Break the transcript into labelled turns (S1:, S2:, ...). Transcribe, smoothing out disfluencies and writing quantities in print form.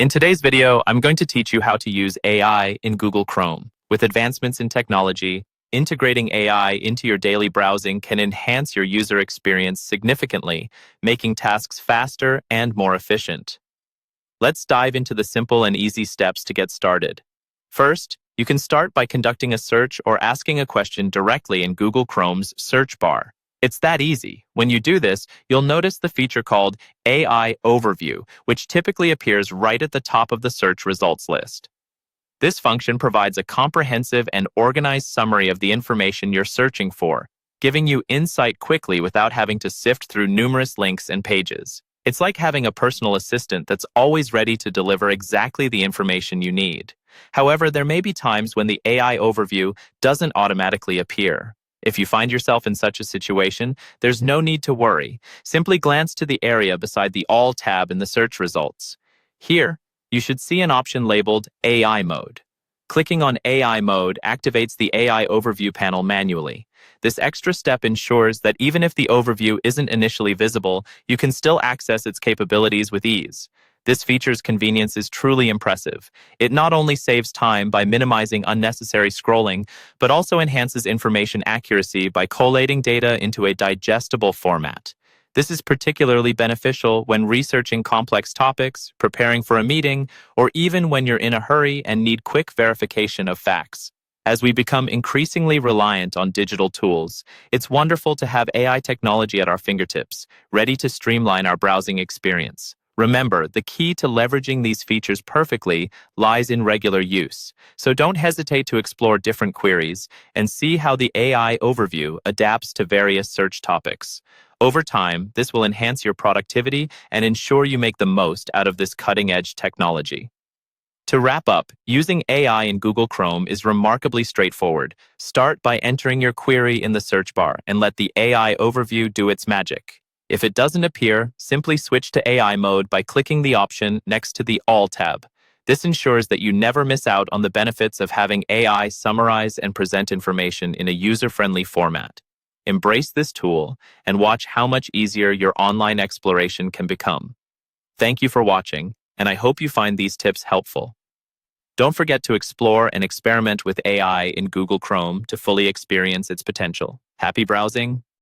S1: In today's video, I'm going to teach you how to use AI in Google Chrome. With advancements in technology, integrating AI into your daily browsing can enhance your user experience significantly, making tasks faster and more efficient. Let's dive into the simple and easy steps to get started. First, you can start by conducting a search or asking a question directly in Google Chrome's search bar. It's that easy. When you do this, you'll notice the feature called AI Overview, which typically appears right at the top of the search results list. This function provides a comprehensive and organized summary of the information you're searching for, giving you insight quickly without having to sift through numerous links and pages. It's like having a personal assistant that's always ready to deliver exactly the information you need. However, there may be times when the AI Overview doesn't automatically appear. If you find yourself in such a situation, there's no need to worry. Simply glance to the area beside the All tab in the search results. Here, you should see an option labeled AI Mode. Clicking on AI Mode activates the AI Overview panel manually. This extra step ensures that even if the overview isn't initially visible, you can still access its capabilities with ease. This feature's convenience is truly impressive. It not only saves time by minimizing unnecessary scrolling, but also enhances information accuracy by collating data into a digestible format. This is particularly beneficial when researching complex topics, preparing for a meeting, or even when you're in a hurry and need quick verification of facts. As we become increasingly reliant on digital tools, it's wonderful to have AI technology at our fingertips, ready to streamline our browsing experience. Remember, the key to leveraging these features perfectly lies in regular use, so don't hesitate to explore different queries and see how the AI Overview adapts to various search topics. Over time, this will enhance your productivity and ensure you make the most out of this cutting-edge technology. To wrap up, using AI in Google Chrome is remarkably straightforward. Start by entering your query in the search bar and let the AI Overview do its magic. If it doesn't appear, simply switch to AI mode by clicking the option next to the All tab. This ensures that you never miss out on the benefits of having AI summarize and present information in a user-friendly format. Embrace this tool and watch how much easier your online exploration can become. Thank you for watching, and I hope you find these tips helpful. Don't forget to explore and experiment with AI in Google Chrome to fully experience its potential. Happy browsing!